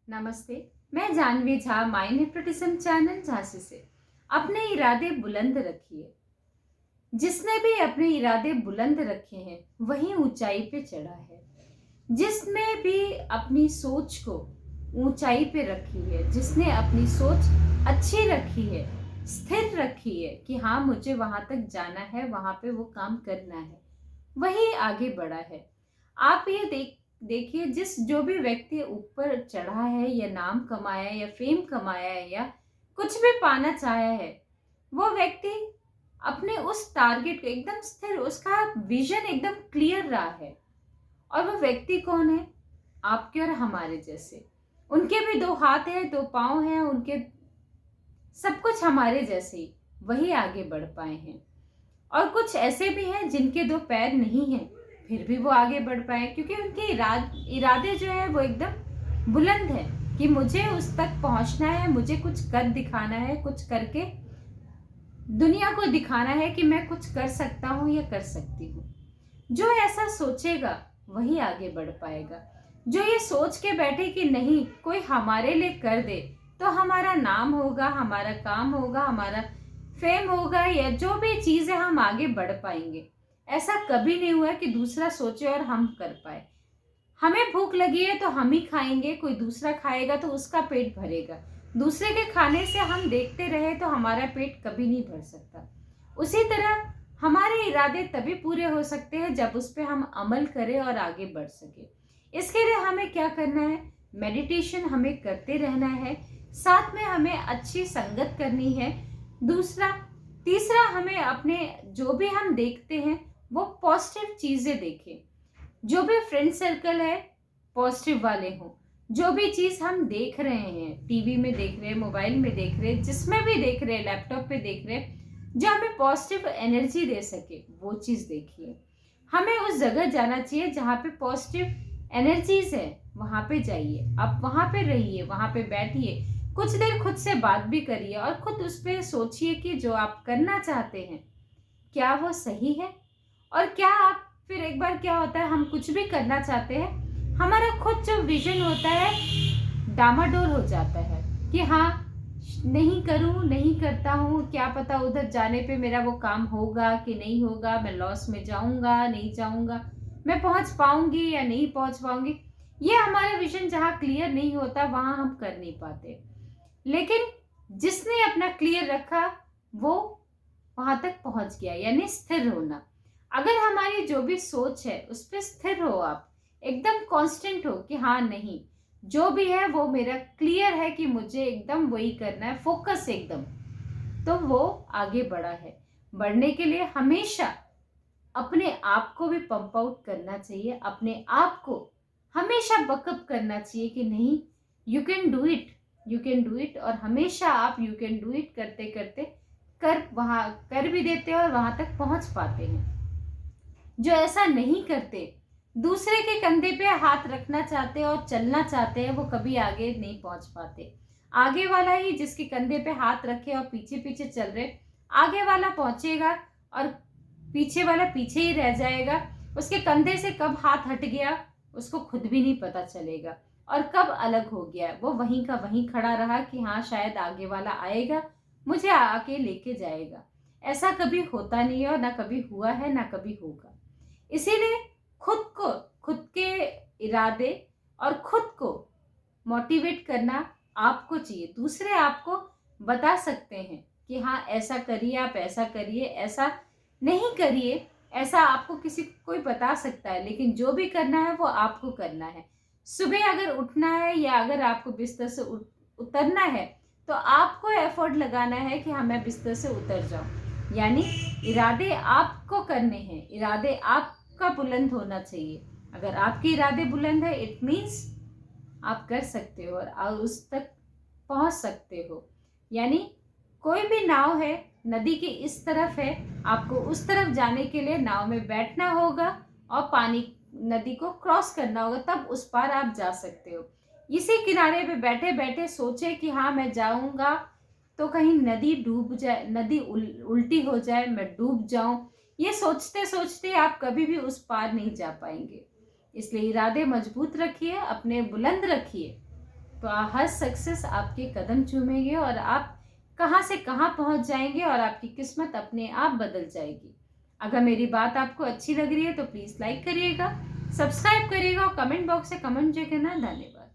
नमस्ते। मैं Janvi Jha, mind hypnotism channel Jhansi से। अपने इरादे बुलंद रखिए। जिसने भी अपने इरादे बुलंद रखे हैं वही ऊंचाई पे चढ़ा है। जिसने भी अपनी सोच को ऊंचाई पे रखी है, जिसने अपनी सोच अच्छी रखी है, स्थिर रखी है कि हाँ मुझे वहां तक जाना है, वहां पे वो काम करना है, वही आगे बढ़ा है। आप ये देखिए, जो भी व्यक्ति ऊपर चढ़ा है या नाम कमाया है या फेम कमाया है या कुछ भी पाना चाहा है, वो व्यक्ति अपने उस टारगेट को एकदम स्थिर, उसका विजन एकदम क्लियर रहा है। और वो व्यक्ति कौन है? आपके और हमारे जैसे। उनके भी दो हाथ हैं, दो पांव हैं, उनके सब कुछ हमारे जैसे ही, वही आगे बढ़ पाए हैं। और कुछ ऐसे भी हैं जिनके दो पैर नहीं हैं, फिर भी वो आगे बढ़ पाए, क्योंकि उनके इरादे जो है वो एकदम बुलंद है कि मुझे उस तक पहुंचना है, मुझे कुछ कर दिखाना है, कुछ करके दुनिया को दिखाना है कि मैं कुछ कर सकता हूँ या कर सकती हूँ। जो ऐसा सोचेगा वही आगे बढ़ पाएगा। जो ये सोच के बैठे कि नहीं कोई हमारे लिए कर दे तो हमारा नाम होगा, हमारा काम होगा, हमारा फेम होगा, या जो भी चीज है हम आगे बढ़ पाएंगे, ऐसा कभी नहीं हुआ कि दूसरा सोचे और हम कर पाए। हमें भूख लगी है तो हम ही खाएंगे, कोई दूसरा खाएगा तो उसका पेट भरेगा। दूसरे के खाने से हम देखते रहे तो हमारा पेट कभी नहीं भर सकता। उसी तरह हमारे इरादे तभी पूरे हो सकते हैं जब उस पर हम अमल करें और आगे बढ़ सके। इसके लिए हमें क्या करना है? मेडिटेशन हमें करते रहना है, साथ में हमें अच्छी संगत करनी है। दूसरा तीसरा, हमें अपने जो भी हम देखते हैं वो पॉजिटिव चीजें देखें। जो भी फ्रेंड सर्कल है पॉजिटिव वाले हों। जो भी चीज हम देख रहे हैं, टीवी में देख रहे हैं, मोबाइल में देख रहे हैं, जिसमें भी देख रहे हैं, लैपटॉप पे देख रहे हैं, जो हमें पॉजिटिव एनर्जी दे सके वो चीज देखिए। हमें उस जगह जाना चाहिए जहाँ पे पॉजिटिव एनर्जीज है, वहां पे जाइए, आप वहां पे रहिए, वहां पे बैठिए, कुछ देर खुद से बात भी करिए और खुद उस पर सोचिए कि जो आप करना चाहते हैं क्या वो सही है। और क्या आप फिर एक बार क्या होता है, हम कुछ भी करना चाहते हैं, हमारा खुद जो विजन होता है डामाडोल हो जाता है कि हाँ नहीं करूं, नहीं करता हूं, क्या पता उधर जाने पे मेरा वो काम होगा कि नहीं होगा, मैं लॉस में जाऊंगा नहीं जाऊंगा, मैं पहुंच पाऊंगी या नहीं पहुंच पाऊंगी। ये हमारा विजन जहाँ क्लियर नहीं होता वहां हम कर नहीं पाते। लेकिन जिसने अपना क्लियर रखा वो वहां तक पहुंच गया, यानी स्थिर होना। अगर हमारी जो भी सोच है उस पर स्थिर हो, आप एकदम कांस्टेंट हो कि हाँ नहीं, जो भी है वो मेरा क्लियर है कि मुझे एकदम वही करना है, फोकस एकदम, तो वो आगे बढ़ा है। बढ़ने के लिए हमेशा अपने आप को भी पंप आउट करना चाहिए, अपने आप को हमेशा बकअप करना चाहिए कि नहीं, you can do it, you can do it. और हमेशा आप यू कैन डू इट करते करते वहां कर भी देते हैं और वहां तक पहुंच पाते हैं। जो ऐसा नहीं करते, दूसरे के कंधे पे हाथ रखना चाहते हैं और चलना चाहते हैं, वो कभी आगे नहीं पहुंच पाते। आगे वाला ही जिसके कंधे पे हाथ रखे और पीछे पीछे चल रहे, आगे वाला पहुंचेगा और पीछे वाला पीछे ही रह जाएगा। उसके कंधे से कब हाथ हट गया उसको खुद भी नहीं पता चलेगा, और कब अलग हो गया वो वहीं का वहीं खड़ा रहा कि हाँ शायद आगे वाला आएगा, मुझे आके लेके जाएगा। ऐसा कभी होता नहीं है और ना कभी हुआ है ना कभी होगा। इसीलिए खुद के इरादे और खुद को मोटिवेट करना आपको चाहिए। दूसरे आपको बता सकते हैं कि हाँ ऐसा करिए, आप ऐसा करिए, ऐसा नहीं करिए, ऐसा आपको किसी कोई बता सकता है, लेकिन जो भी करना है वो आपको करना है। सुबह अगर उठना है या अगर आपको बिस्तर से उतरना है तो आपको एफर्ट लगाना है कि हाँ मैं बिस्तर से उतर जाऊं। यानी इरादे आपको करने हैं, इरादे आपका बुलंद होना चाहिए। अगर आपके इरादे बुलंद है इट मीन्स आप कर सकते हो और उस तक पहुंच सकते हो। यानी कोई भी नाव है, नदी के इस तरफ है, आपको उस तरफ जाने के लिए नाव में बैठना होगा और पानी नदी को क्रॉस करना होगा, तब उस पार आप जा सकते हो। इसी किनारे पे बैठे बैठे सोचे कि हाँ मैं जाऊंगा तो कहीं नदी डूब जाए, नदी उल्टी हो जाए, मैं डूब जाऊं, ये सोचते सोचते आप कभी भी उस पार नहीं जा पाएंगे। इसलिए इरादे मजबूत रखिए, अपने बुलंद रखिए, तो हर सक्सेस आपके कदम चूमेंगे और आप कहाँ से कहाँ पहुँच जाएंगे और आपकी किस्मत अपने आप बदल जाएगी। अगर मेरी बात आपको अच्छी लग रही है तो प्लीज़ लाइक करिएगा, सब्सक्राइब करिएगा और कमेंट बॉक्स से कमेंट जो करना। धन्यवाद।